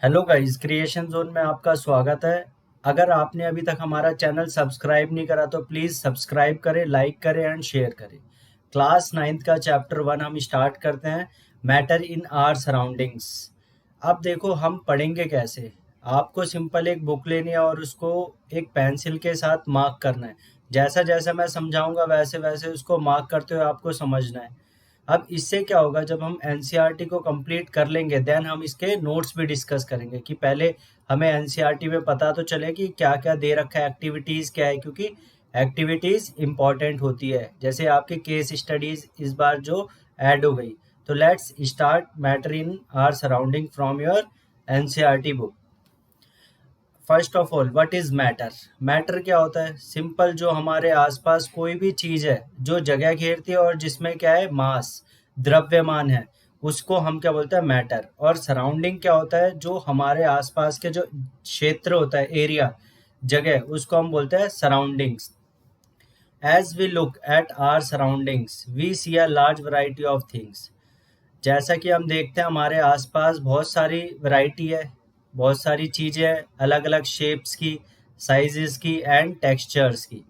Hello guys, creation zone में आपका स्वागत है। अगर आपने अभी तक हमारा चैनल सब्सक्राइब नहीं करा तो प्लीज़ सब्सक्राइब करें, लाइक करें एंड शेयर करें। क्लास 9th का चैप्टर 1 हम स्टार्ट करते हैं, मैटर इन आवर सराउंडिंग्स। अब देखो हम पढ़ेंगे कैसे। आपको सिंपल एक बुक लेनी है और उसको एक पेंसिल के साथ मार्क करना है। जैसा जैसा मैं समझाऊंगा वैसे वैसे उसको मार्क करते हुए आपको समझना है। अब इससे क्या होगा, जब हम एनसीईआरटी को कंप्लीट कर लेंगे देन हम इसके नोट्स भी डिस्कस करेंगे कि पहले हमें एनसीईआरटी में पता तो चले कि क्या क्या दे रखा है, एक्टिविटीज़ क्या है, क्योंकि एक्टिविटीज़ इंपॉर्टेंट होती है। जैसे आपके केस स्टडीज इस बार जो ऐड हो गई। तो let's start matter in are surrounding from your NCERT book. First of all, what is matter? Matter क्या होता है? सिंपल, जो हमारे आसपास कोई भी चीज है जो जगह घेरती है और जिसमें क्या है, मास, द्रव्यमान है, उसको हम क्या बोलते हैं, मैटर। और सराउंडिंग क्या होता है? जो हमारे आसपास के जो क्षेत्र होता है, एरिया, जगह, उसको हम बोलते हैं surroundings. As we look at our surroundings we see a large variety of things. जैसा कि हम देखते हैं हमारे आसपास बहुत सारी वैरायटी है, बहुत सारी चीज़ें अलग अलग शेप्स की, साइजेस की एंड टेक्सचर्स की।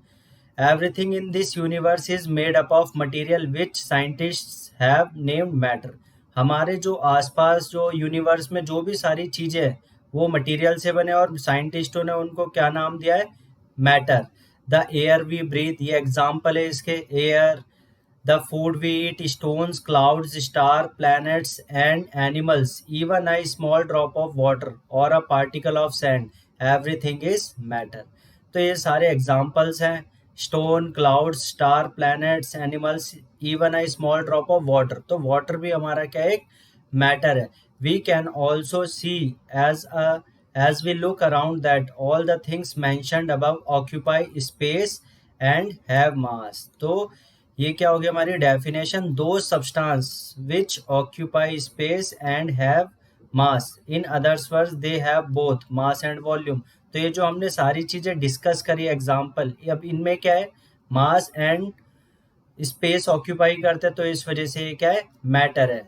Everything in this universe is made up of material which scientists have named matter. हमारे जो आसपास जो यूनिवर्स में जो भी सारी चीज़ें हैं वो मटेरियल से बने और साइंटिस्टों ने उनको क्या नाम दिया है, matter. The air we breathe, ये एग्जाम्पल है इसके, air. The food we eat, stones, clouds, star, planets, and animals, even a small drop of water or a particle of sand, everything is matter. तो ये सारे examples हैं, stone, clouds, star, planets, animals, even a small drop of water. तो water भी हमारा क्या है, एक मैटर है। We can also see as a as we look around that all the things mentioned above occupy space and have mass। तो ये क्या हो गया हमारी डेफिनेशन, दो substance which occupy space and have mass, in others words they have both mass and volume. तो ये जो हमने सारी चीजें डिस्कस करी एग्जांपल, अब इनमें क्या है, मास एंड स्पेस ऑक्यूपाई करते हैं, तो इस वजह से ये क्या है, मैटर है।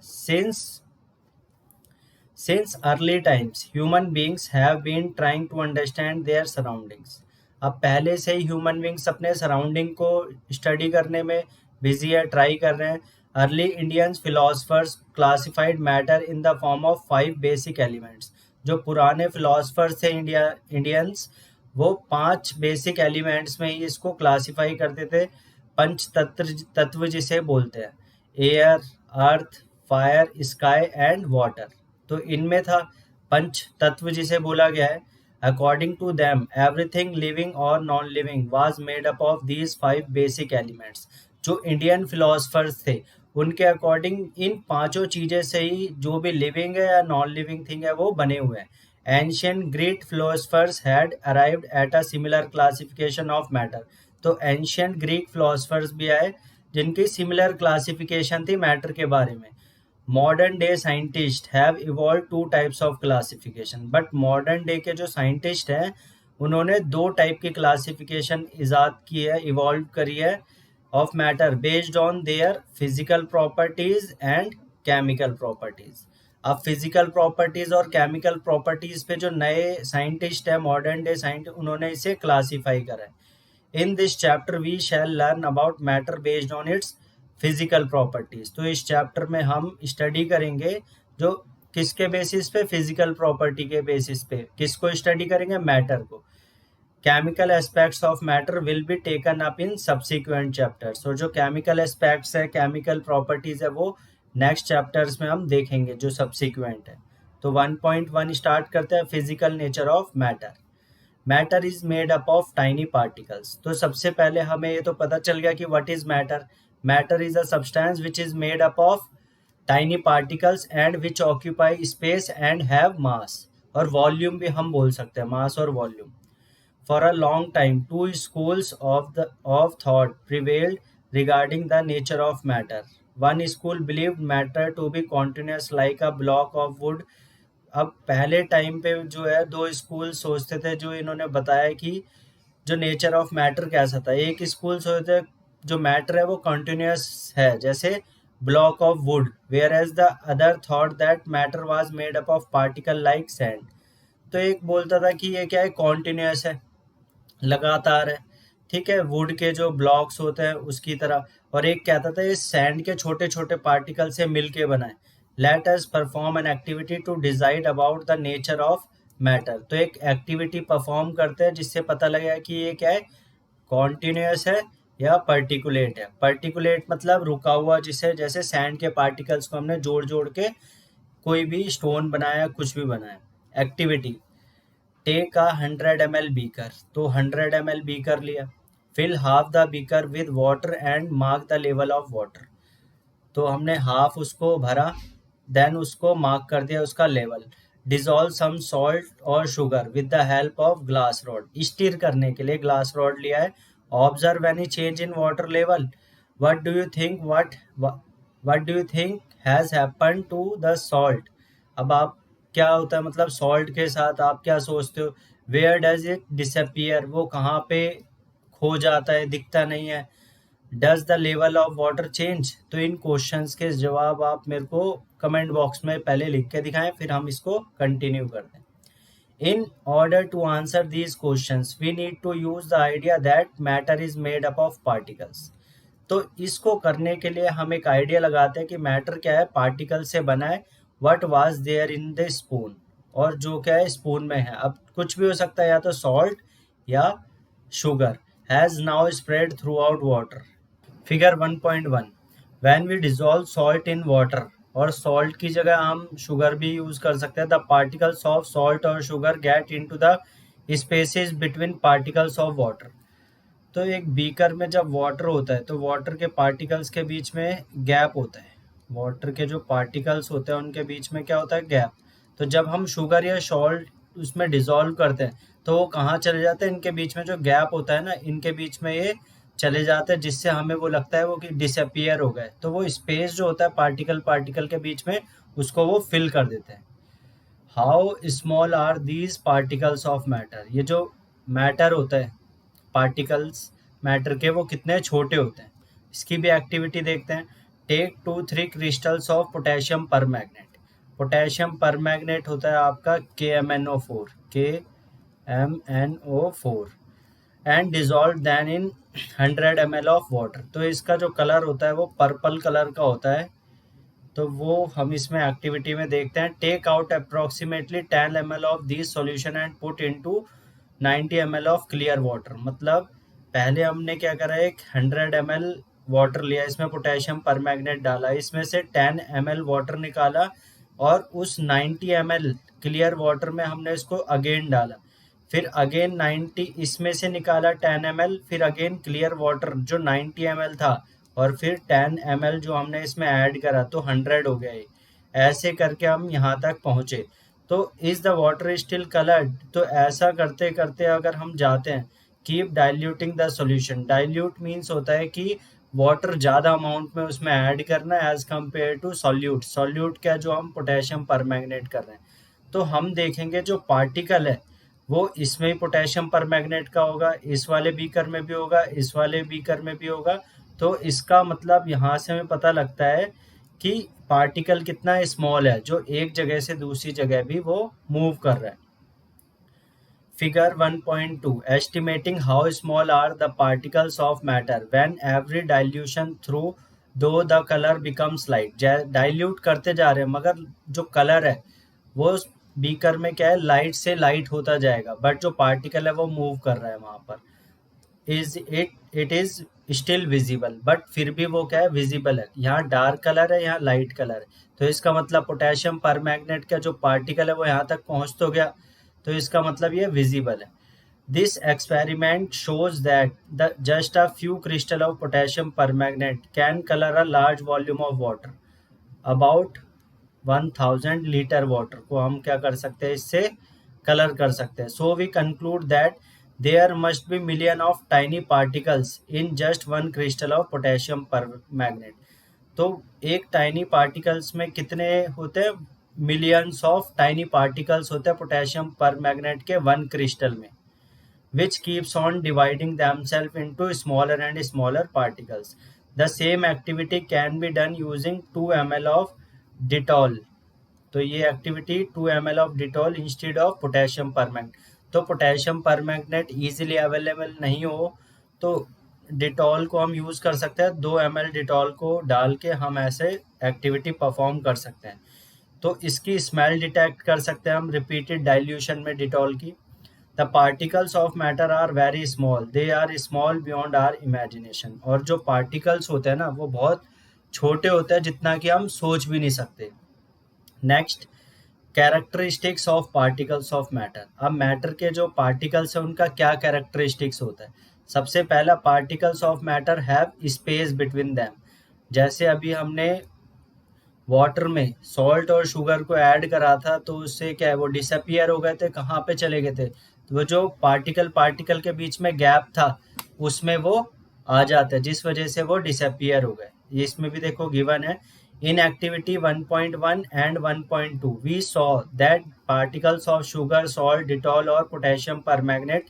Since early times, human beings have been trying to understand their surroundings। अब पहले से ही ह्यूमन बींग्स अपने सराउंडिंग को स्टडी करने में बिजी है, ट्राई कर रहे हैं। Early Indians philosophers classified matter in the form of 5 basic elements. जो पुराने फिलोसफर्स थे इंडियंस, वो 5 बेसिक एलिमेंट्स में ही इसको क्लासिफाई करते थे। पंच तत्व तत्व जिसे बोलते हैं, air, earth, fire, sky and water. तो इनमें था पंच तत्व जिसे बोला गया है। According to them everything living और non living was made up of these 5 basic elements. जो इंडियन फिलोसफर्स थे उनके अकॉर्डिंग इन पांचों चीजें से ही जो भी लिविंग है या नॉन लिविंग थिंग है वो बने हुए हैं। Ancient Greek philosophers had arrived at a similar classification of matter. तो एंशियंट ग्रीक फिलोसफर्स भी आए जिनकी सिमिलर क्लासिफिकेशन थी मैटर के बारे में। Modern day scientist have evolve 2 types of classification. But modern day के जो साइंटिस्ट हैं उन्होंने 2 टाइप की क्लासिफिकेशन इजाद की है, इवॉल्व करी है, of matter based on their physical properties and chemical properties. अब फिजिकल प्रॉपर्टीज और केमिकल प्रॉपर्टीज पे जो नए साइंटिस्ट है, मॉडर्न डे साइंटिस्ट, उन्होंने इसे क्लासीफाई करा है। In this chapter we shall learn about matter based on its physical properties. तो इस चैप्टर में हम स्टडी करेंगे जो किसके बेसिस पे, फिजिकल प्रॉपर्टी के बेसिस पे। किसको स्टडी करेंगे, मैटर को। Chemical aspects of matter will be taken up in subsequent chapters. और जो केमिकल एस्पेक्ट्स है, केमिकल प्रॉपर्टीज है, वो नेक्स्ट चैप्टर्स में हम देखेंगे जो सब्सिक्वेंट है। तो 1.1 स्टार्ट करते हैं, physical nature of matter. Matter is made up of tiny particles. तो सबसे पहले हमें ये तो पता चल गया कि what is matter. Matter is a substance which is made up of tiny particles and which occupy space and have मास। और वॉल्यूम भी हम बोल सकते हैं, मास और volume. For a long time, two schools of thought prevailed regarding the nature of matter. One school believed matter to be continuous like a block of wood। अब पहले time पे जो है 2 स्कूल सोचते थे, जो इन्होंने बताया कि जो नेचर ऑफ मैटर कैसा था। एक स्कूल सोचते जो मैटर है वो कंटिन्यूस है, जैसे block of wood, whereas the other thought that matter was made up of particle like sand. तो एक बोलता था कि ये क्या है, कॉन्टिन्यूस है, लगातार है, ठीक है, वुड के जो ब्लॉक्स होते हैं उसकी तरह। और एक कहता था ये सैंड के छोटे छोटे पार्टिकल से मिलके बना है। Let us perform an activity to decide about the nature of matter. तो एक एक्टिविटी परफॉर्म करते हैं जिससे पता लगेगा कि ये क्या है, कॉन्टिन्यूस है या पर्टिकुलेट है। पर्टिकुलेट मतलब रुका हुआ, जिसे जैसे सैंड के पार्टिकल्स को हमने जोड़ जोड़ के कोई भी स्टोन बनाया, कुछ भी बनाया। Activity, take a 100 ml beaker, तो 100 ml बीकर लिया, fill half the beaker with water and mark the level of water. तो हमने हाफ उसको भरा, देन उसको मार्क कर दिया उसका लेवल। डिजोल्व सम सॉल्ट और sugar with the help of glass rod, stir करने के लिए ग्लास रॉड लिया है। Observe any change in water level, what do you think what do you think has happen to the salt. अब आप, क्या होता है मतलब सॉल्ट के साथ आप क्या सोचते हो, वेयर डज इट डिसअपियर, वो कहाँ पे खो जाता है, दिखता नहीं है। Does the level of water change. तो इन क्वेश्चंस के जवाब आप मेरे को कमेंट बॉक्स में पहले लिख के दिखाएं, फिर हम इसको कंटिन्यू करते हैं। In order to answer these questions we need to use the idea that matter is made up of particles. तो इसको करने के लिए हम एक आइडिया लगाते हैं कि मैटर क्या है, पार्टिकल से बना है। What was there in the spoon, और जो क्या है स्पून में है, अब कुछ भी हो सकता है, या तो सॉल्ट या sugar, has now spread throughout water. Figure 1.1, when we dissolve salt in water, और सॉल्ट की जगह हम शुगर भी यूज कर सकते हैं। द पार्टिकल्स ऑफ सॉल्ट और sugar get into the spaces between particles of water. तो एक बीकर में जब वाटर होता है तो वाटर के पार्टिकल्स के बीच में गैप होता है। वाटर के जो पार्टिकल्स होते हैं उनके बीच में क्या होता है, गैप। तो जब हम शुगर या सॉल्ट उसमें डिसॉल्व करते हैं तो वो कहाँ चले जाते हैं, इनके बीच में जो गैप होता है ना, इनके बीच में ये चले जाते हैं, जिससे हमें वो लगता है वो कि डिसअपियर हो गए। तो वो स्पेस जो होता है पार्टिकल पार्टिकल के बीच में, उसको वो फिल कर देते हैं। How small are these particles of matter, ये जो मैटर होता है, पार्टिकल्स मैटर के, वो कितने छोटे होते हैं। इसकी भी एक्टिविटी देखते हैं। Take 2-3 crystals of potassium permanganate. Potassium permanganate होता है आपका KMnO4, KMnO4, and dissolve them in 100 ml of water. तो इसका जो कलर होता है वो पर्पल कलर का होता है। तो वो हम इसमें एक्टिविटी में देखते हैं। Take out approximately 10 ml of this solution and put into 90 ml of clear water. मतलब पहले हमने क्या करा, एक 100 ml वाटर लिया, इसमें पोटेशियम परमैंगनेट डाला, इसमें से 10 ml वाटर निकाला, और उस 90 ml क्लियर वाटर में हमने इसको अगेन डाला, फिर अगेन 90 इसमें से निकाला 10 ml, फिर अगेन क्लियर वाटर जो 90 ml था, और फिर 10 ml जो हमने इसमें ऐड करा, तो 100 हो गया ये। ऐसे करके हम यहाँ तक पहुँचे। तो is the water still coloured, तो ऐसा करते करते अगर हम जाते हैं, keep diluting the solution. Dilute means होता है कि वाटर ज़्यादा अमाउंट में उसमें ऐड करना as compare to solute. Solute क्या, जो हम पोटेशियम परमैंगनेट कर रहे हैं। तो हम देखेंगे जो पार्टिकल है वो इसमें ही पोटेशियम परमैंगनेट का होगा, इस वाले बीकर में भी होगा, इस वाले बीकर में भी होगा। तो इसका मतलब यहाँ से हमें पता लगता है कि पार्टिकल कितना स्मॉल है, जो एक जगह से दूसरी जगह भी वो मूव कर रहा है। Figure 1.2, estimating how small are the particles of matter when every dilution through though the colour becomes light. Dilute करते जा रहे हैं मगर जो कलर है वो बीकर में क्या है, लाइट से लाइट होता जाएगा, बट जो पार्टिकल है वो मूव कर रहा है वहां पर। It is still visible, but फिर भी वो क्या है, विजिबल है। यहाँ डार्क कलर है, यहाँ लाइट कलर है। तो इसका मतलब पोटेशियम परमैंगनेट का जो पार्टिकल है वो यहाँ तक पहुँच तो गया, तो इसका मतलब ये विजिबल है। This experiment shows that just a few crystal of potassium permanganate can color a large volume of water, about 1000 litre water को हम क्या कर सकते हैं, इससे कलर कर सकते हैं। So we conclude that there must be million of tiny particles in just one crystal of potassium permanganate. तो एक टाइनी पार्टिकल्स में कितने होते हैं, मिलियंस ऑफ टाइनी पार्टिकल्स होते हैं पोटेशियम परमैंगनेट के वन क्रिस्टल में, which keeps on dividing themselves into smaller and smaller particles। The same activity can be done using 2 ml of Dettol. तो ये activity 2 ml of Dettol instead of potassium permanganate. तो potassium permanganate easily available नहीं हो तो Dettol को हम use कर सकते हैं। 2 ml डिटॉल को डाल के हम ऐसे एक्टिविटी परफॉर्म कर सकते हैं। तो इसकी स्मेल डिटेक्ट कर सकते हैं हम रिपीटेड डाइल्यूशन में डिटॉल की। The particles of matter are very small, they are small beyond our imagination. और जो पार्टिकल्स होते हैं ना वो बहुत छोटे होते हैं जितना कि हम सोच भी नहीं सकते। Next, characteristics of particles of matter. अब मैटर के जो पार्टिकल्स हैं उनका क्या कैरेक्टरिस्टिक्स होता है। सबसे पहला, particles of matter have space between them. जैसे अभी हमने वाटर में सॉल्ट और शुगर को ऐड करा था तो उससे क्या है वो डिसअपियर हो गए थे, कहाँ पे चले गए थे, तो वो जो पार्टिकल के बीच में गैप था उसमें वो आ जाते हैं जिस वजह से वो डिसअपियर हो गए। ये इसमें भी देखो गिवन है। In activity 1.1 and 1.2 we saw that particles of sugar, salt, Dettol और potassium permanganate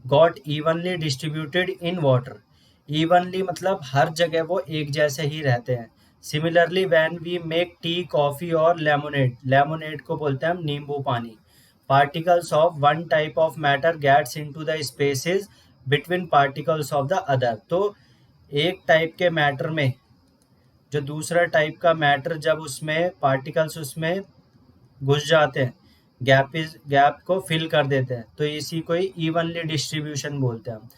got evenly distributed in water. Evenly मतलब हर जगह वो एक जैसे ही रहते हैं। Similarly when we make tea, coffee और लेमोनेड, लेमोनेड को बोलते हैं हम नींबू पानी, particles of one type of matter gets into the spaces between particles of the other. तो एक टाइप के मैटर में जो दूसरा टाइप का मैटर जब उसमें पार्टिकल्स उसमें घुस जाते हैं, गैप को फिल कर देते हैं, तो इसी को ही इवनली डिस्ट्रीब्यूशन बोलते हैं हम।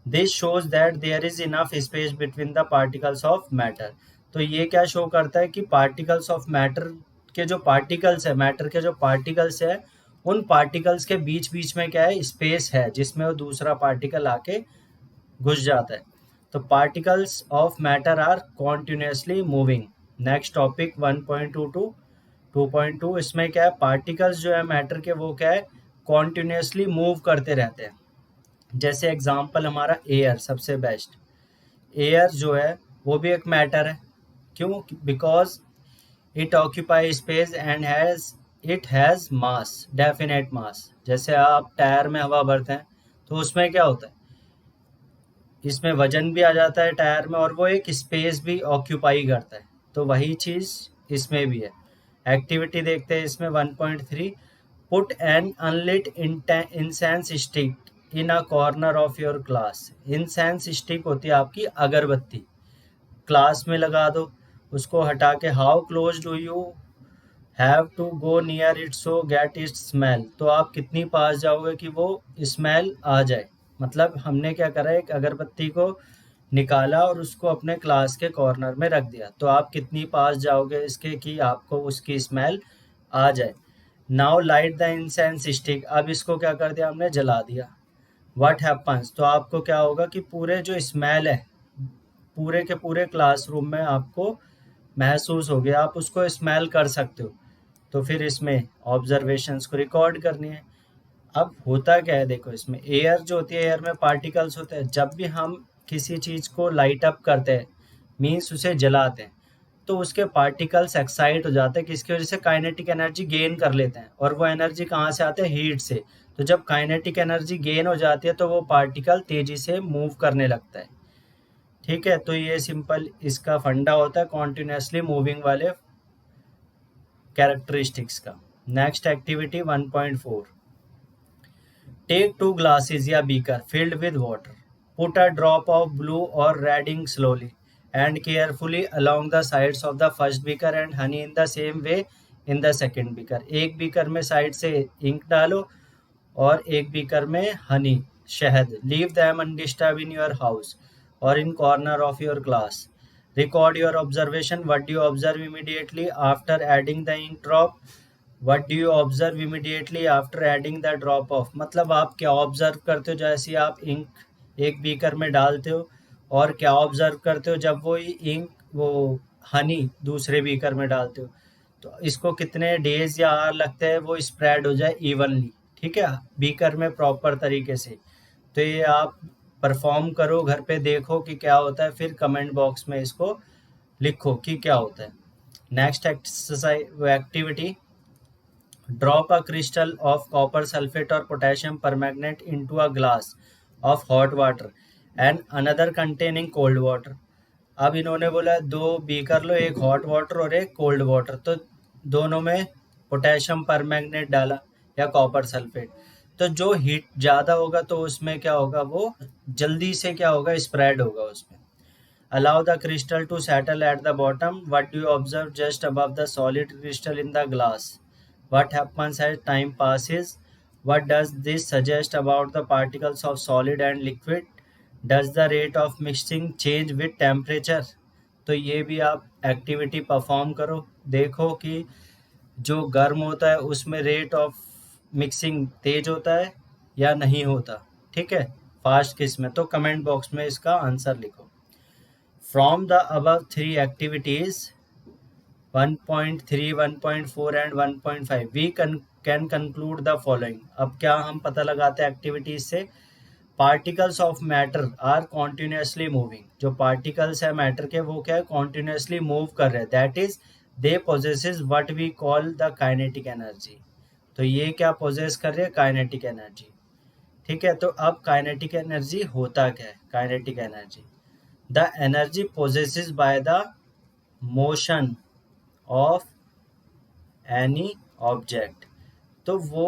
This shows that there is enough space between the particles of matter. तो ये क्या शो करता है कि पार्टिकल्स ऑफ मैटर के जो पार्टिकल्स है, मैटर के जो पार्टिकल्स है, उन पार्टिकल्स के बीच बीच में क्या है स्पेस है जिसमें वो दूसरा पार्टिकल आके घुस जाता है। तो particles of matter are continuously moving. Next topic 1.22 2.2, इसमें क्या है पार्टिकल्स जो है मैटर के वो क्या है कॉन्टिन्यूसली मूव करते रहते हैं। जैसे एग्जांपल हमारा एयर सबसे बेस्ट। एयर जो है वो भी एक मैटर है। क्यों? Because it occupy space and it has mass, definite मास। जैसे आप टायर में हवा भरते हैं तो उसमें क्या होता है, इसमें वजन भी आ जाता है टायर में और वो एक स्पेस भी ऑक्यूपाई करता है। तो वही चीज़ इसमें भी है। एक्टिविटी देखते हैं इसमें 1.3, put an unlit incense stick in a corner of your class. Incense stick होती है आपकी अगरबत्ती, क्लास में लगा दो, उसको हटा के how close do you have to go near it so get it smell. तो आप कितनी पास जाओगे कि वो स्मेल आ जाए। मतलब हमने क्या करा, एक अगरबत्ती को निकाला और उसको अपने क्लास के कॉर्नर में रख दिया, तो आप कितनी पास जाओगे इसके कि आपको उसकी स्मेल आ जाए। Now light the incense stick. अब इसको क्या कर दिया हमने, जला दिया। व्हाट हैपन्स, तो आपको क्या होगा कि पूरे जो स्मेल है पूरे के पूरे क्लासरूम में आपको महसूस हो गया, आप उसको स्मेल कर सकते हो। तो फिर इसमें ऑब्जर्वेशंस को रिकॉर्ड करनी है। अब होता क्या है देखो, इसमें एयर जो होती है, एयर में पार्टिकल्स होते हैं। जब भी हम किसी चीज़ को लाइट अप करते हैं मीन्स उसे जलाते हैं, तो उसके पार्टिकल्स एक्साइट हो जाते हैं किसकी वजह से, काइनेटिक एनर्जी गेन कर लेते हैं। और वो एनर्जी कहाँ से आते हैं, हीट से। तो जब काइनेटिक एनर्जी गेन हो जाती है तो वो पार्टिकल तेज़ी से मूव करने लगता है। ठीक है, तो ये सिंपल इसका फंडा होता है कॉन्टिन्यूसली मूविंग वाले कैरेक्टरिस्टिक्स का। नेक्स्ट एक्टिविटी 1.4, टेक 2 ग्लासेस या beaker filled with water, put a drop of blue और red ink slowly and carefully along the sides of the first beaker and honey in the same way in the second beaker. एक beaker में side से ink डालो और एक beaker में honey, शहद। Leave them undisturb in your house और in corner of your class. Record your observation, what do you observe immediately after adding the ink drop, what do you observe immediately after adding the drop of. मतलब आप क्या observe करते हो जैसे आप ink एक beaker में डालते हो, और क्या ऑब्जर्व करते हो जब वो इंक वो हनी दूसरे बीकर में डालते हो। तो इसको कितने डेज या आवर लगते हैं वो स्प्रेड हो जाए इवनली, ठीक है, बीकर में प्रॉपर तरीके से। तो ये आप परफॉर्म करो, घर पे देखो कि क्या होता है, फिर कमेंट बॉक्स में इसको लिखो कि क्या होता है। Next exercise activity, drop a crystal of copper sulphate और potassium permanganate into a glass of hot water and another containing cold water. अब इन्होंने बोला 2 बीकर लो, एक हॉट वाटर और एक कोल्ड वाटर, तो दोनों में पोटेशियम परमैंगनेट डाला या कॉपर सल्फेट। तो जो हीट ज़्यादा होगा तो उसमें क्या होगा, वो जल्दी से क्या होगा, स्प्रेड होगा उसमें। Allow the crystal to settle at the bottom. What do you observe just above the solid crystal in the glass? What happens as time passes? What does this suggest about the particles of solid and liquid? Does the rate of mixing change with temperature? तो ये भी आप activity perform करो, देखो कि जो गर्म होता है उसमें रेट ऑफ मिक्सिंग तेज होता है या नहीं होता। ठीक है, फास्ट किस में, तो कमेंट बॉक्स में इसका आंसर लिखो। From the above three activities 1.3, 1.4 and 1.5 we can conclude the following। अब क्या हम पता लगाते हैं एक्टिविटीज से? Particles of matter are continuously moving. जो पार्टिकल्स है मैटर के वो क्या है, कॉन्टिन्यूसली मूव कर रहे हैं। That is they possesses what we call the kinetic energy. तो ये क्या पोजेस कर रहे हैं, काइनेटिक एनर्जी। ठीक है, तो अब काइनेटिक एनर्जी होता क्या है? Kinetic energy the energy possessed by the motion of any object। तो वो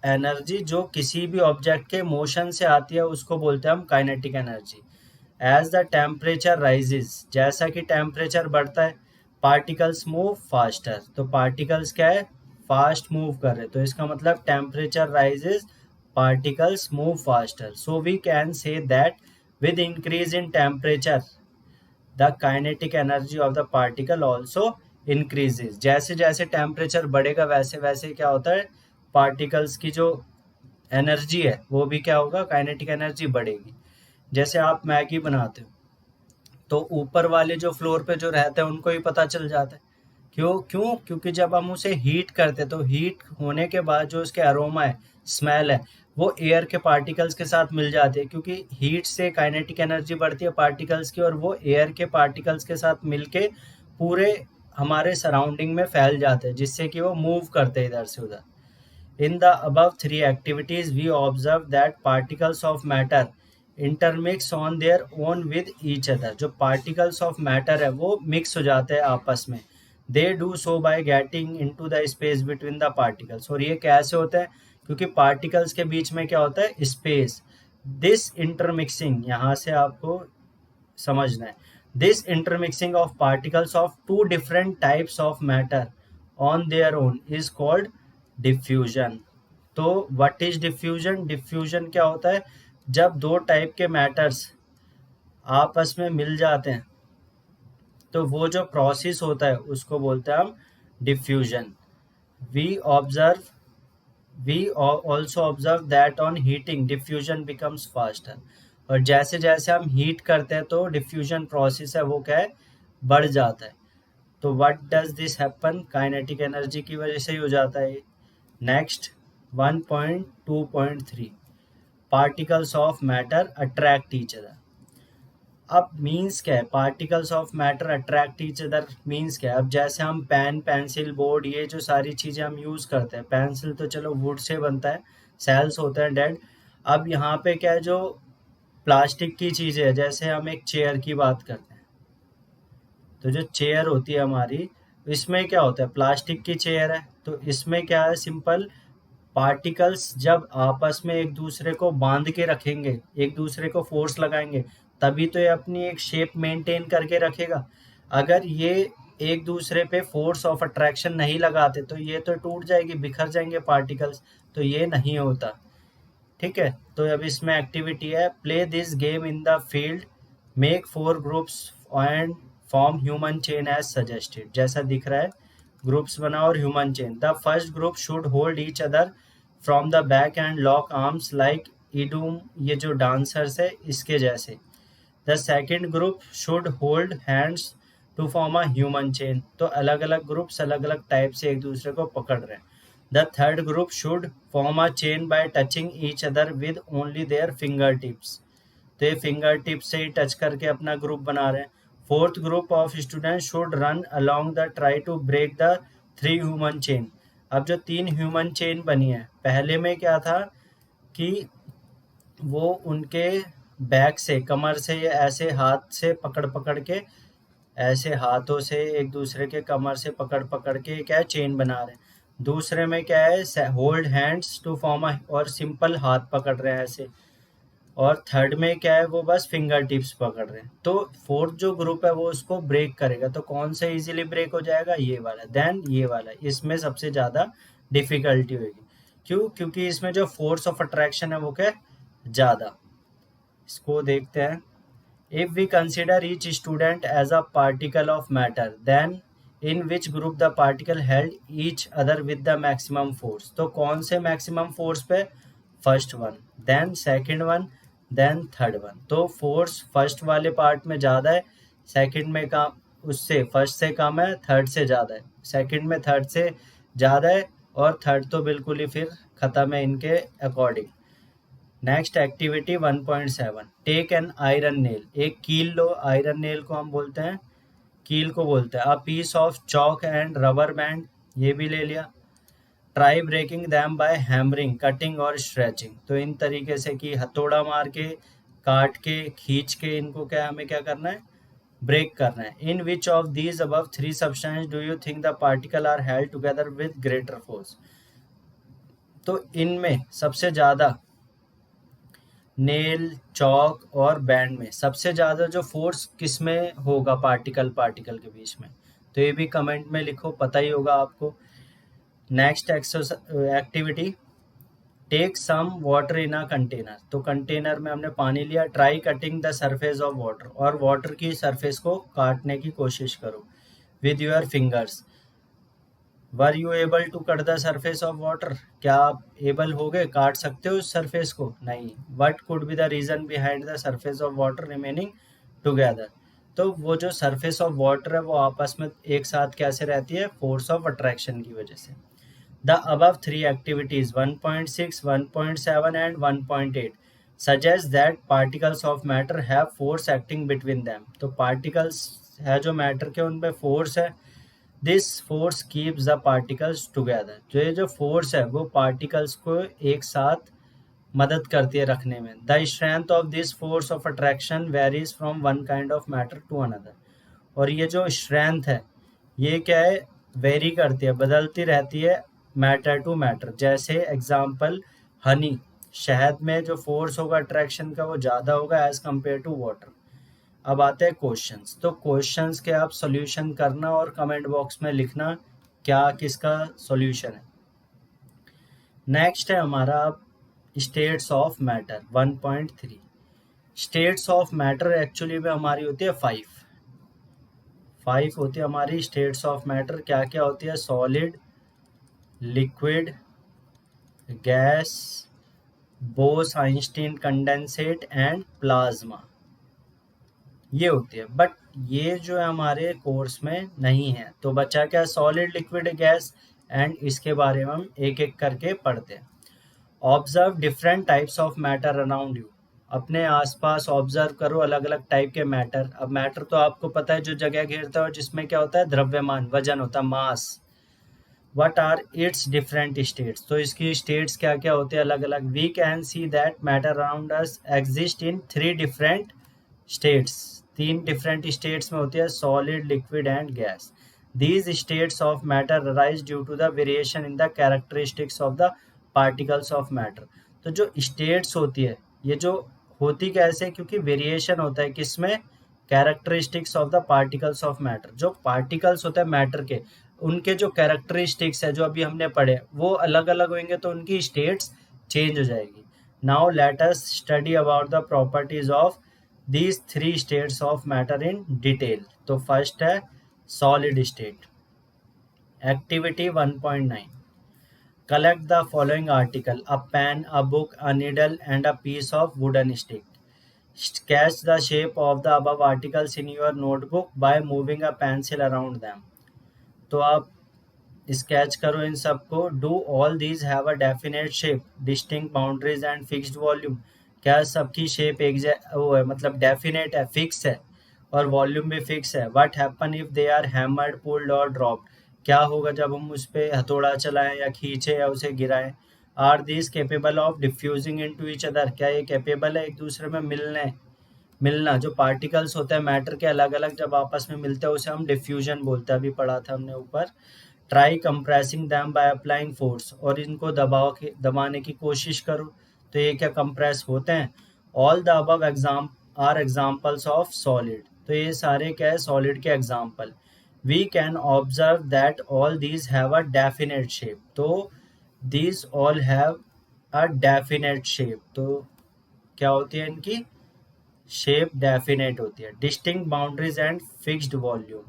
एनर्जी जो किसी भी ऑब्जेक्ट के मोशन से आती है उसको बोलते हैं हम kinetic energy. As the temperature rises, जैसा कि टेम्परेचर बढ़ता है पार्टिकल्स मूव फास्टर। तो पार्टिकल्स क्या है, फास्ट मूव कर रहे, तो इसका मतलब temperature rises particles move faster. So we can say that with increase in temperature the kinetic energy of the particle also increases। जैसे जैसे टेम्परेचर बढ़ेगा वैसे वैसे क्या होता है, पार्टिकल्स की जो एनर्जी है वो भी क्या होगा, काइनेटिक एनर्जी बढ़ेगी। जैसे आप मैगी बनाते हो तो ऊपर वाले जो फ्लोर पे जो रहते हैं उनको ही पता चल जाता है। क्यों क्योंकि जब हम उसे हीट करते हैं तो हीट होने के बाद जो उसके अरोमा है, स्मेल है, वो एयर के पार्टिकल्स के साथ मिल जाती है। क्योंकि हीट से काइनेटिक एनर्जी बढ़ती है पार्टिकल्स की और वो एयर के पार्टिकल्स के साथ मिलके पूरे हमारे सराउंडिंग में फैल जाते हैं, जिससे कि वो मूव करते हैं इधर से उधर। In the above three activities, we observe that particles of matter intermix on their own with each other। जो particles of matter है वो mix हो जाते हैं आपस में। They do so by getting into the space between the particles। और ये कैसे होता है, क्योंकि particles के बीच में क्या होता है, space। This intermixing, यहाँ से आपको समझना है, this intermixing of particles of two different types of matter on their own is called diffusion. तो व्हाट इज डिफ्यूजन? डिफ्यूजन क्या होता है, जब दो टाइप के मैटर्स आपस में मिल जाते हैं तो वो जो प्रोसेस होता है उसको बोलते हैं हम diffusion. We observe we also observe that on heating diffusion becomes faster. और जैसे जैसे हम हीट करते हैं तो डिफ्यूजन प्रोसेस है वो क्या है, बढ़ जाता है। तो what does this happen, kinetic energy की वजह से ही हो जाता है। Next 1.2.3 particles of matter attract each other. अब मीन्स क्या है, particles of matter attract each other means क्या है? अब जैसे हम पेन, पेंसिल, बोर्ड, ये जो सारी चीज़ें हम यूज़ करते हैं, पेंसिल तो चलो वुड से बनता है, सेल्स होते हैं डेड। अब यहाँ पे क्या है, जो प्लास्टिक की चीज़ें है, जैसे हम एक चेयर की बात करते हैं, तो जो चेयर होती है हमारी, इसमें क्या होता है, प्लास्टिक की चेयर है, तो इसमें क्या है, सिंपल पार्टिकल्स जब आपस में एक दूसरे को बांध के रखेंगे, एक दूसरे को फोर्स लगाएंगे, तभी तो ये अपनी एक शेप मेंटेन करके रखेगा। अगर ये एक दूसरे पे फोर्स ऑफ अट्रैक्शन नहीं लगाते तो ये तो टूट जाएगी, बिखर जाएंगे पार्टिकल्स, तो ये नहीं होता। ठीक है, तो अब इसमें एक्टिविटी है, play this game in the field, make 4 groups and form human chain as suggested. जैसा दिख रहा है, ग्रुप्स बनाओ और human chain. The first group should hold each other from the back and lock arms like इडूम, ये जो dancers है इसके जैसे। The second group should hold hands to form a human chain. तो अलग अलग ग्रुप्स अलग अलग टाइप से एक दूसरे को पकड़ रहे हैं। The third group should form a chain by touching each other with only their finger tips. तो ये फिंगर टिप्स से ही टच करके अपना ग्रुप बना रहे हैं। Fourth group of student should run along the try to break the 3 human chain. अब जो 3 ह्यूमन चेन बनी है, पहले में क्या था कि वो उनके बैक से, कमर से ऐसे हाथ से पकड़ पकड़ के ऐसे हाथों से एक दूसरे के कमर से पकड़ पकड़ के क्या है चेन बना रहे हैं। दूसरे में क्या है होल्ड हैंड्स टू फॉर्म और सिंपल हाथ पकड़ रहे हैं ऐसे। और थर्ड में क्या है वो बस फिंगर टिप्स पकड़ रहे हैं। तो फोर्थ जो ग्रुप है वो उसको ब्रेक करेगा, तो कौन सा इजीली ब्रेक हो जाएगा, ये वाला, देन ये वाला, इसमें सबसे ज़्यादा डिफिकल्टी होगी। क्यों? क्योंकि इसमें जो फोर्स ऑफ अट्रैक्शन है वो क्या ज़्यादा। इसको देखते हैं। If we consider each student as a particle of matter, then in which group the particle held each other with the maximum force? तो कौन से maximum force पे? First one, then second one, then third one. तो force first वाले part में ज़्यादा है, second में कम, उससे फर्स्ट से कम है, थर्ड से ज़्यादा है, सेकंड में थर्ड से ज़्यादा है, और थर्ड तो बिल्कुल ही फिर ख़त्म है इनके according. Next activity 1.7, take an iron nail. एक कील लो, आयरन नेल को हम बोलते हैं, कील को बोलते हैं। A piece of chalk and rubber band, ये भी ले लिया। Try breaking them by hammering, cutting और स्ट्रेचिंग। तो इन तरीके से कि हथौड़ा मार के, काट के, खींच के इनको क्या हमें क्या करना है, ब्रेक करना है। In which of these above three substance do you think the particle are held together with greater force? तो इनमें सबसे ज़्यादा नेल, चौक और बैंड में सबसे ज़्यादा जो फोर्स किस में होगा पार्टिकल पार्टिकल के बीच में? तो ये भी कमेंट में लिखो, पता ही होगा आपको। Next activity, take some water in a container. तो कंटेनर में हमने पानी लिया। Try cutting the surface of water, और वाटर की सरफेस को काटने की कोशिश करो with your fingers. Were you able to cut the surface of water? क्या आप एबल हो गए, काट सकते हो उस सरफेस को? नहीं। What could be the reason behind the surface of water remaining together? तो वो जो सरफेस ऑफ वाटर है वो आपस में एक साथ कैसे रहती है? फोर्स ऑफ अट्रैक्शन की वजह से। The above three activities 1.6, 1.7 and 1.8 suggest that particles of matter have force acting between them. तो पार्टिकल्स है जो मैटर के, उन पे फोर्स है। This force keeps the particles together. जो ये जो फोर्स है वो पार्टिकल्स को एक साथ मदद करती है रखने में। The strength of this force of attraction varies from one kind of matter to another. और ये जो स्ट्रेंथ है ये क्या है, वेरी करती है, बदलती रहती है मैटर टू मैटर। जैसे एग्जाम्पल हनी, शहद में जो फोर्स होगा अट्रैक्शन का वो ज़्यादा होगा एज कम्पेयर टू वाटर। अब आते हैं क्वेश्चंस। तो क्वेश्चंस के आप सॉल्यूशन करना और कमेंट बॉक्स में लिखना क्या किसका सॉल्यूशन है। नेक्स्ट है हमारा states of matter 1.3। States of matter actually में हमारी होती है 5 होती है हमारी स्टेट्स ऑफ मैटर। क्या क्या होती है? Solid, liquid, gas, Bose-Einstein condensate and plasma, ये होती है। बट ये जो है हमारे कोर्स में नहीं है। तो बचा क्या? सॉलिड, लिक्विड, गैस, एंड इसके बारे में हम एक एक करके पढ़ते हैं। Observe different types of matter around you. अपने आसपास ऑब्जर्व करो अलग अलग टाइप के मैटर। अब मैटर तो आपको पता है जो जगह घेरता है और जिसमें क्या होता है, द्रव्यमान, वजन होता है, mass. What are its different states? तो इसकी स्टेट्स क्या क्या होते हैं अलग अलग। We can see that matter around us exist in 3 different states. 3 different states में होती है, solid, liquid and gas. These states of matter arise due to the variation in the characteristics of the particles of matter. तो जो states होती है ये जो होती कैसे? क्योंकि वेरिएशन होता है किसमें? Characteristics of the particles of matter. जो पार्टिकल्स होते हैं मैटर के, उनके जो कैरेक्टरिस्टिक्स है जो अभी हमने पढ़े वो अलग अलग होंगे तो उनकी स्टेट्स चेंज हो जाएगी। Now let us study about the properties of these 3 states of matter in detail. तो फर्स्ट है solid state. Activity 1.9, collect the following article: a pen, a book, a needle, and a piece of wooden stick. Sketch the shape of the above articles in your notebook by moving a pencil around them. तो आप sketch करो इन सबको। Do all these have a definite shape, distinct boundaries and fixed volume? क्या सबकी shape एक वो है, मतलब डेफिनेट है, फिक्स है, और वॉल्यूम भी फिक्स है? What happen if they are hammered, pulled और ड्रॉप्ड? क्या होगा जब हम उस पर हथौड़ा चलाएं या खींचे या उसे गिराएं? Are these capable of diffusing into each other? क्या ये कैपेबल है एक दूसरे में मिलने मिलना, जो पार्टिकल्स होते हैं मैटर के अलग अलग जब आपस में मिलते हैं उसे हम डिफ्यूजन बोलते हैं, अभी पढ़ा था हमने ऊपर। Try compressing them by applying force, और इनको दबाने की कोशिश करो, तो ये क्या कंप्रेस होते हैं। All the above exam are examples of solid, तो ये सारे क्या है सॉलिड के example. We can observe that all these have a definite shape, तो these all have a definite shape, तो क्या होती है इनकी शेप डेफिनेट होती है। Distinct boundaries and fixed volume,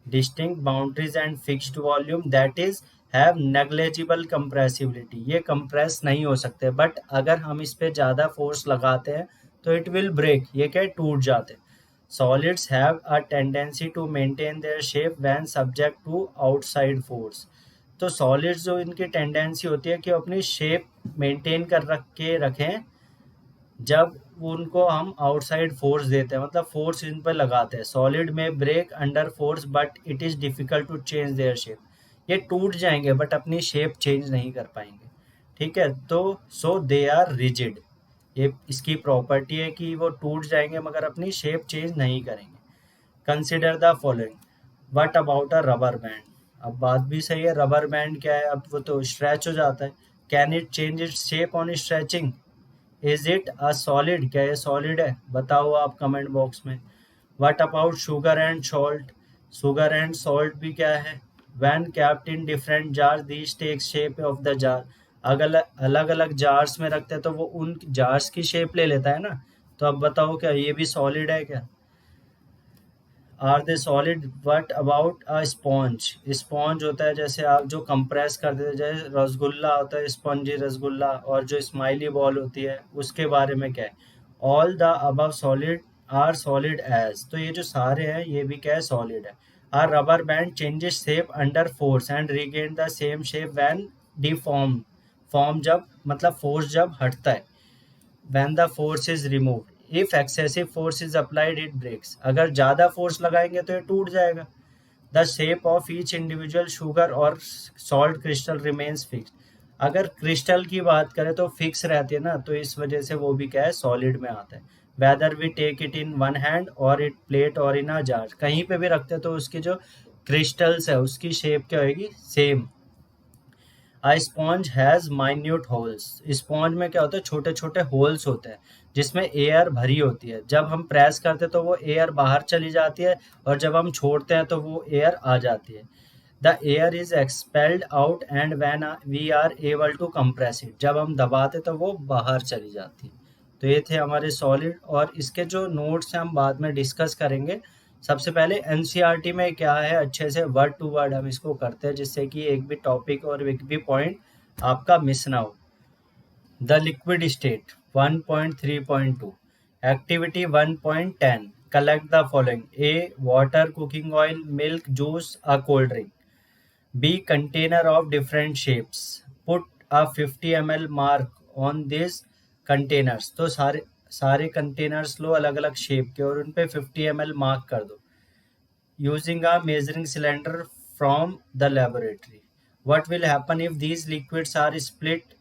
distinct boundaries and fixed volume that is have negligible compressibility, ये compress नहीं हो सकते, बट अगर हम इस पे ज़्यादा फोर्स लगाते हैं तो it will break, ये क्या टूट जाते हैं। Solids have a tendency to maintain their shape when subject to outside force, तो सॉलिड्स जो इनकी टेंडेंसी होती है कि वो अपनी शेप मेंटेन कर रखें जब उनको हम आउटसाइड फोर्स देते हैं, मतलब फोर्स इन पर लगाते हैं। सॉलिड में break under force but it is difficult to change their shape, ये टूट जाएंगे बट अपनी शेप चेंज नहीं कर पाएंगे। ठीक है, तो सो दे आर रिजिड, ये इसकी प्रॉपर्टी है कि वो टूट जाएंगे मगर अपनी शेप चेंज नहीं करेंगे। Consider the following, what about a rubber band, अब बात भी सही है, रबर बैंड क्या है, अब वो तो स्ट्रेच हो जाता है। Can it change its shape on stretching, is it a solid, क्या ये सॉलिड है, बताओ आप कमेंट बॉक्स में। What about sugar and salt, sugar and salt भी क्या है, when kept in different jars these take shape of the jar, अगर अलग अलग जार्स में रखते हैं तो वो उन जार्स की शेप ले लेता है ना, तो अब बताओ क्या ये भी सॉलिड है क्या। Are they solid. What about a sponge, sponge होता है जैसे आप जो कंप्रेस कर देते, जैसे रसगुल्ला होता है स्पॉन्जी रसगुल्ला, और जो स्माइली बॉल होती है उसके बारे में क्या है। All the above solid are solid as, तो ये जो सारे हैं ये भी क्या है सॉलिड है। Are rubber band changes shape under force and regain the same shape when deform, form जब मतलब फोर्स जब हटता है, when the force is removed, if excessive force is applied it breaks, अगर ज़्यादा फोर्स लगाएंगे तो ये टूट जाएगा। the shape of each individual sugar or salt crystal remains fixed, अगर क्रिस्टल की बात करें तो फिक्स रहती है ना, तो इस वजह से वो भी क्या है सॉलिड में आता है। whether we take it in one hand or it plate or in a jar, कहीं पे भी रखते हैं तो उसकी जो क्रिस्टल्स है उसकी शेप क्या होगी same. A sponge has minute holes, sponge में क्या होता है छोटे छोटे होल्स होते हैं जिसमें एयर भरी होती है, जब हम प्रेस करते हैं तो वो एयर बाहर चली जाती है और जब हम छोड़ते हैं तो वो एयर आ जाती है। The air is expelled out and when we are able to compress it, जब हम दबाते तो वो बाहर चली जाती है। तो ये थे हमारे सॉलिड, और इसके जो नोट्स हैं हम बाद में डिस्कस करेंगे। सबसे पहले एनसीईआरटी में क्या है अच्छे से वर्ड टू वर्ड हम इसको करते हैं जिससे कि एक भी टॉपिक और एक भी पॉइंट आपका मिस ना हो। The liquid state 1.3.2, activity 1.10, collect the following, A water, cooking oil, milk, juice, a cold drink. B container of different shapes, put a 50 ml mark on this containers, तो सारे सारे containers लो अलग अलग shape के और उन पे 50 ml मार्क कर दो। using a measuring cylinder from the laboratory. What will happen if these liquids are spilt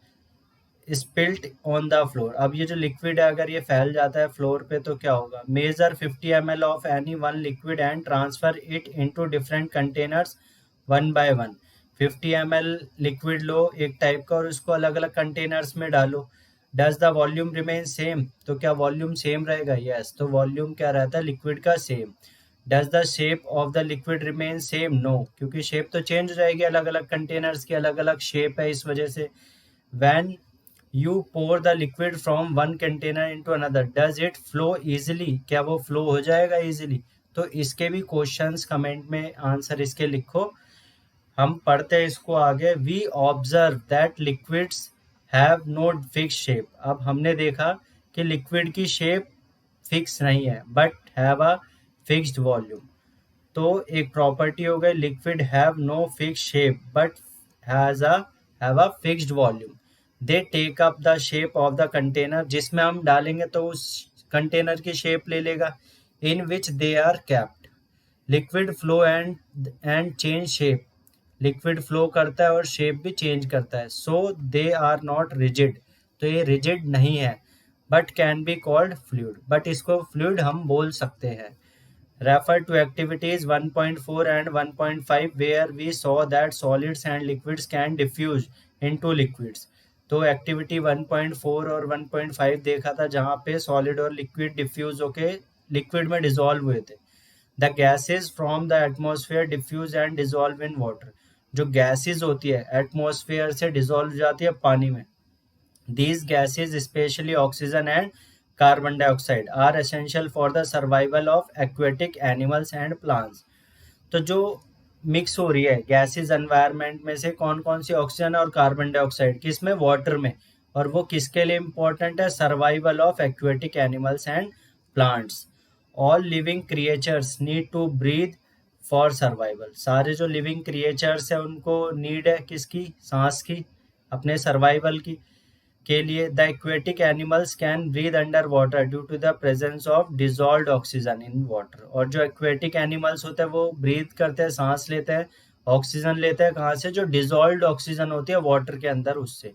on the floor? अब ये जो लिक्विड है अगर ये फैल जाता है फ्लोर पे तो क्या होगा। Measure 50 ml of any one liquid and transfer it into different containers one by one. 50 ml liquid लो एक टाइप का और उसको अलग अलग कंटेनर्स में डालो। Does the volume remain same, तो क्या वॉल्यूम सेम रहेगा, यस, तो वॉल्यूम क्या रहता है लिक्विड का same. Does the shape of the liquid remain same, no, क्योंकि शेप तो चेंज हो जाएगी, अलग अलग कंटेनर्स की अलग अलग शेप है इस वजह से। When you pour the liquid from one container into another does it flow easily, क्या वो फ्लो हो जाएगा इजीली। तो इसके भी क्वेश्चंस कमेंट में आंसर इसके लिखो, हम पढ़ते हैं इसको आगे। We observe that liquids have no fix shape, अब हमने देखा कि लिक्विड की शेप फिक्स नहीं है but have a fixed volume. तो एक प्रॉपर्टी हो गई liquid have no fix shape but have a fixed volume. They take up the shape of the container, जिसमें हम डालेंगे तो उस कंटेनर की शेप ले लेगा in which they are capped. Liquid flow and change shape, liquid flow करता है और शेप भी चेंज करता है। So they are not rigid, तो ये रिजिड नहीं है but can be called fluid, but इसको फ्लूइड हम बोल सकते हैं। Refer to activities 1.4 and 1.5 where we saw that solids and liquids can diffuse into liquids। तो एक्टिविटी 1.4 और 1.5 देखा था जहाँ पे सॉलिड और लिक्विड डिफ्यूज होके लिक्विड में डिसॉल्व हुए थे। The gases from the atmosphere diffuse and dissolve in water. जो गैसेज होती है एटमोसफेयर से डिसॉल्व हो जाती है पानी में। These gases, especially oxygen and carbon dioxide, are essential for the survival of aquatic animals and plants। तो जो मिक्स हो रही है गैसेस एनवायरनमेंट में से कौन कौन सी, ऑक्सीजन और कार्बन डाइऑक्साइड, किस में, वाटर में। और वो किसके लिए इम्पोर्टेंट है, survival of aquatic animals and plants. All living creatures need to breathe for survival. सारे जो लिविंग क्रिएचर्स है उनको नीड है किसकी, सांस की, अपने सर्वाइवल की के लिए। The aquatic animals can breathe under water due to the presence of dissolved oxygen in water. और जो एक्वेटिक एनिमल्स होते हैं वो ब्रीथ करते हैं, सांस लेते हैं, ऑक्सीजन लेते हैं कहाँ से, जो डिजॉल्व्ड ऑक्सीजन होती है वाटर के अंदर उससे।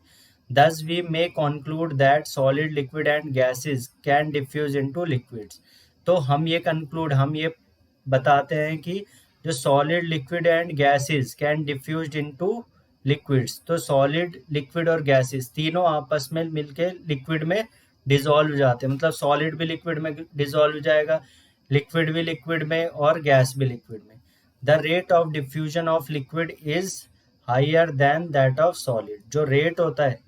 Thus we may conclude that solid, liquid and gases can diffuse into liquids। तो हम ये बताते हैं कि जो solid, liquid and gases can diffuse into liquids. तो सॉलिड, लिक्विड और गैसेस तीनों आपस में मिलके लिक्विड में डिसॉल्व हो जाते हैं। मतलब सॉलिड भी लिक्विड में डिसॉल्व हो जाएगा, लिक्विड भी लिक्विड में और गैस भी लिक्विड में। The rate of diffusion of liquid is higher than that of solid. जो रेट होता है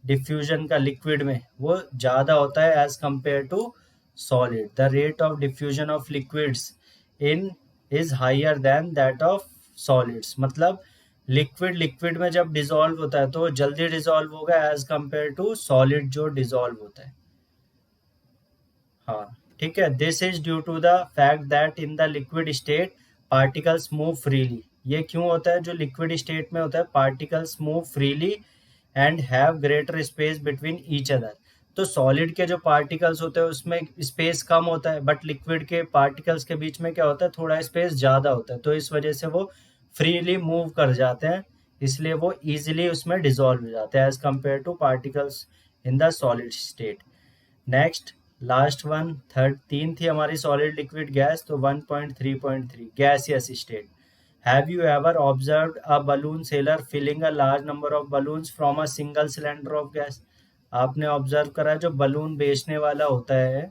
डिफ्यूजन का लिक्विड में वो ज़्यादा होता है as compare to solid. The rate of diffusion of liquids in is higher than that of solids. मतलब लिक्विड में जब डिसॉल्व होता है तो जल्दी डिसॉल्व होगा एज कंपेयर टू सॉलिड जो डिसॉल्व होता है। हाँ ठीक है। This is due to the fact that in the liquid state particles move freely. ये क्यों होता है, जो लिक्विड स्टेट में होता है particles move freely and have greater space between each other. तो सॉलिड के जो पार्टिकल्स होते हैं उसमें स्पेस कम होता है, बट लिक्विड के पार्टिकल्स के बीच में क्या होता है, थोड़ा स्पेस ज़्यादा होता है। तो इस वजह से वो फ्रीली मूव कर जाते हैं, इसलिए वो इजीली उसमें डिसॉल्व हो जाते हैं as compare to particles in the solid state. Next last one, तीन थी हमारी सॉलिड, लिक्विड, गैस। तो 1.3.3 gaseous state. Have you ever observed a balloon seller filling a large number of balloons from a single cylinder of gas? आपने observe करा जो balloon बेचने वाला होता है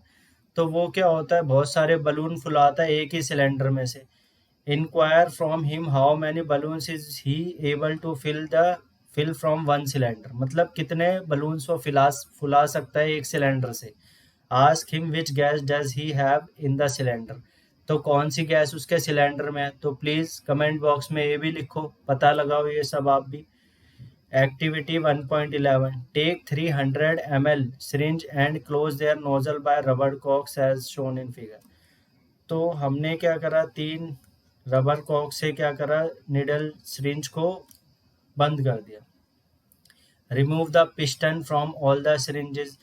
तो वो क्या होता है, बहुत सारे बलून फुलाता है एक ही सिलेंडर में से। Inquire from him how many balloons is he able to fill from one cylinder. मतलब कितने बलून्स वो फुला सकता है एक सिलेंडर से। Ask him which gas does he have in the cylinder. तो कौन सी गैस उसके सिलेंडर में है। तो प्लीज़ कमेंट बॉक्स में ये भी लिखो, पता लगाओ ये सब आप भी। Activity 1.11 take 300 ml syringe and close their nozzle by rubber corks as shown in figure. तो हमने क्या करा, 3 रबर कॉक से क्या करा, निडल सिरिंज को बंद कर दिया। Remove the piston from all the syringes.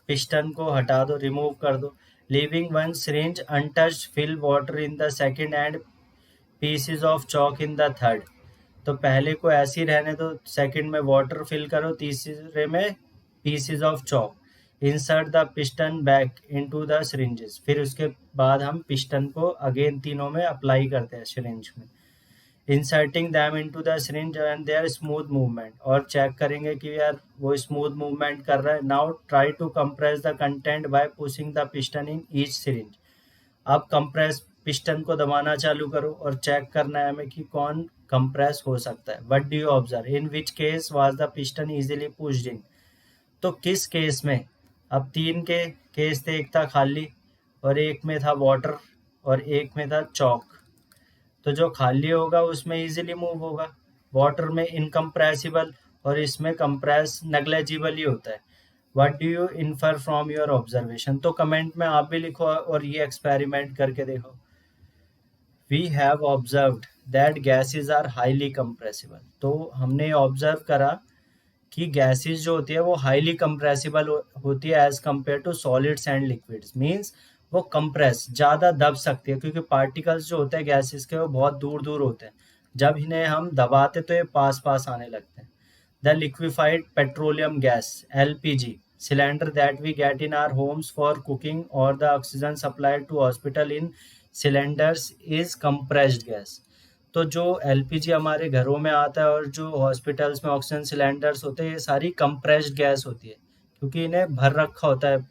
Piston को हटा दो, रिमूव कर दो। Leaving one syringe untouched, fill water in the second and pieces of chalk in the third। तो पहले को ऐसे ही रहने दो, सेकंड में वाटर फिल करो, तीसरे में pieces of chalk. Insert the piston back into the syringes. फिर उसके बाद हम पिस्टन को अगेन तीनों में अप्लाई करते हैं सिरिंज में। Inserting them into the syringe and their smooth movement. और चेक करेंगे कि यार वो स्मूथ मूवमेंट कर रहा है। Now try to compress the content by pushing the piston in each syringe. अब कंप्रेस पिस्टन को दबाना चालू करो और चेक करना है हमें कि कौन कंप्रेस हो सकता है। What do you observe, in which case was the piston easily pushed in. तो किस केस में, अब 3 के केस थे, एक था खाली और एक में था वाटर और एक में था चॉक। तो जो खाली होगा उसमें इजीली मूव होगा, वाटर में इनकम्प्रेसिबल और इसमें कंप्रेस नेग्लेजिबल ही होता है। What do you infer from your observation. तो कमेंट में आप भी लिखो और ये एक्सपेरिमेंट करके देखो। We have observed that gases are highly compressible. तो हमने ऑब्जर्व करा कि गैसेज जो होती है वो हाईली कंप्रेसिबल होती है as compare to solids and liquids. Means वो कंप्रेस ज़्यादा दब सकती है, क्योंकि पार्टिकल्स जो होते हैं गैसेस के वो बहुत दूर दूर होते हैं। जब इन्हें हम दबाते तो ये पास पास आने लगते हैं। The liquefied petroleum gas LPG cylinder that we get in our homes for cooking or the oxygen supplied to hospital in cylinders is compressed gas. तो जो एलपीजी हमारे घरों में आता है और जो हॉस्पिटल्स में ऑक्सीजन सिलेंडर्स होते हैं, ये सारी कंप्रेस्ड गैस होती है, क्योंकि इन्हें भर रखा होता है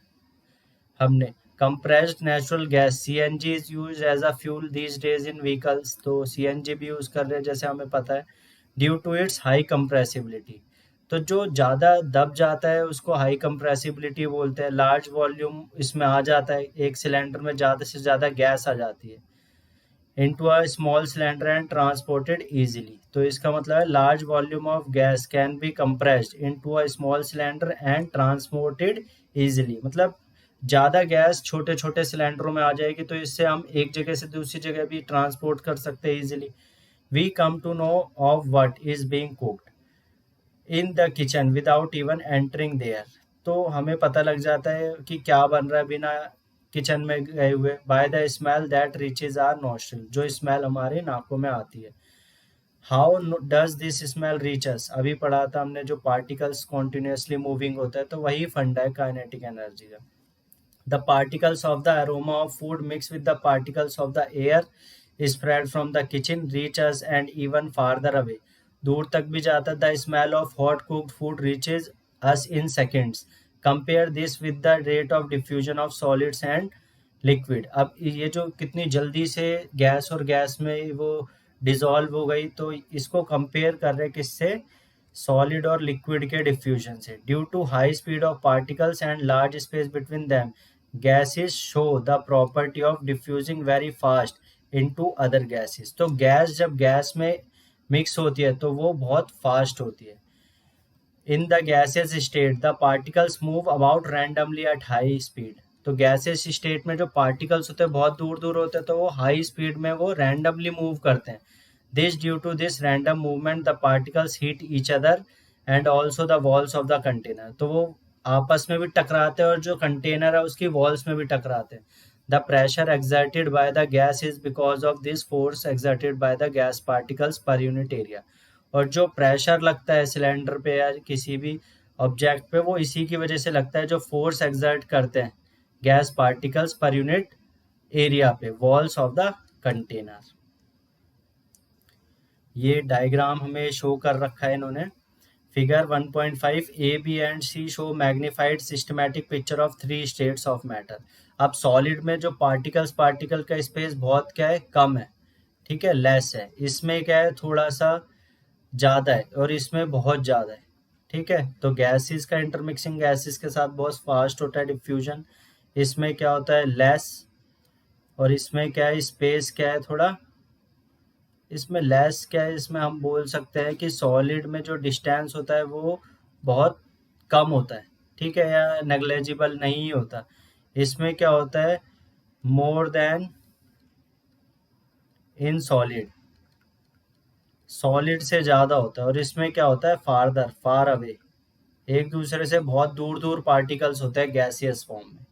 हमने। compressed natural gas CNG is used as a fuel these days in vehicles, तो CNG भी यूज़ कर रहे हैं जैसे हमें पता है, due to its high compressibility. तो जो ज़्यादा दब जाता है उसको हाई कंप्रेसिबिलिटी बोलते हैं। लार्ज वॉल्यूम इसमें आ जाता है, एक सिलेंडर में ज़्यादा से ज़्यादा गैस आ जाती है into a small cylinder and transported easily। तो इसका मतलब है large volume of gas can be compressed into a small cylinder and transported easily, मतलब ज़्यादा गैस छोटे छोटे सिलेंडरों में आ जाएगी, तो इससे हम एक जगह से दूसरी जगह भी ट्रांसपोर्ट कर सकते हैं easily. We come to know of what is being cooked in the kitchen without even entering there। तो हमें पता लग जाता है कि क्या बन रहा है बिना किचन में गए हुए। By the smell that reaches our nostril, जो स्मेल हमारे नाकों में आती है। How does this smell reach us, अभी पढ़ा था हमने, जो पार्टिकल्स कॉन्टिन्यूसली मूविंग होता है, तो वही फंडा है काइनेटिक एनर्जी का। The particles of the aroma of food mix with the particles of the air spread from the kitchen reach us and even farther away, दूर तक भी जाता है। The smell of hot cooked food reaches us in seconds, compare this with the rate of diffusion of solids and liquid. अब ये जो कितनी जल्दी से गैस और गैस में वो डिसॉल्व हो गई, तो इसको कंपेयर कर रहे हैं किससे, सॉलिड और लिक्विड के डिफ्यूजन से। Due to high speed of particles and large space between them, gases show the property of diffusing very fast into other gases. तो गैस जब गैस में मिक्स होती है तो वो बहुत फास्ट होती है। In the gases state the particles move about randomly at high speed. तो गैसेस स्टेट में जो पार्टिकल्स होते हैं बहुत दूर दूर होते हैं, तो वो हाई स्पीड में वो रैंडमली मूव करते हैं। This due to this random movement the particles hit each other and also the walls of the container. तो वो आपस में भी टकराते हैं और जो कंटेनर है उसकी वॉल्स में भी टकराते हैं। The pressure exerted by the gas is because of this force exerted by the gas particles per unit area। और जो प्रेशर लगता है सिलेंडर पे या किसी भी ऑब्जेक्ट पे, वो इसी की वजह से लगता है, जो फोर्स एक्सर्ट करते हैं गैस पार्टिकल्स पर यूनिट एरिया पे, वॉल्स ऑफ द कंटेनर। ये डायग्राम हमें शो कर रखा है इन्होंने। Figure 1.5 A B and C show magnified systematic picture of 3 states of matter. अब सॉलिड में जो पार्टिकल का स्पेस बहुत क्या है, कम है, ठीक है, लेस है। इसमें क्या है, थोड़ा सा ज़्यादा है, और इसमें बहुत ज़्यादा है, ठीक है। तो गैसेस का इंटरमिक्सिंग गैसेस के साथ बहुत फास्ट होता है डिफ्यूजन। इसमें क्या होता है, लेस, और इसमें क्या है, स्पेस क्या है थोड़ा, इसमें लेस क्या है, इसमें हम बोल सकते हैं कि सॉलिड में जो डिस्टेंस होता है वो बहुत कम होता है, ठीक है, या नेग्लेजिबल नहीं होता। इसमें क्या होता है, more then in solid, solid से ज़्यादा होता है। और इसमें क्या होता है, फार अवे, एक दूसरे से बहुत दूर दूर पार्टिकल्स होते हैं गैसियस फॉर्म में।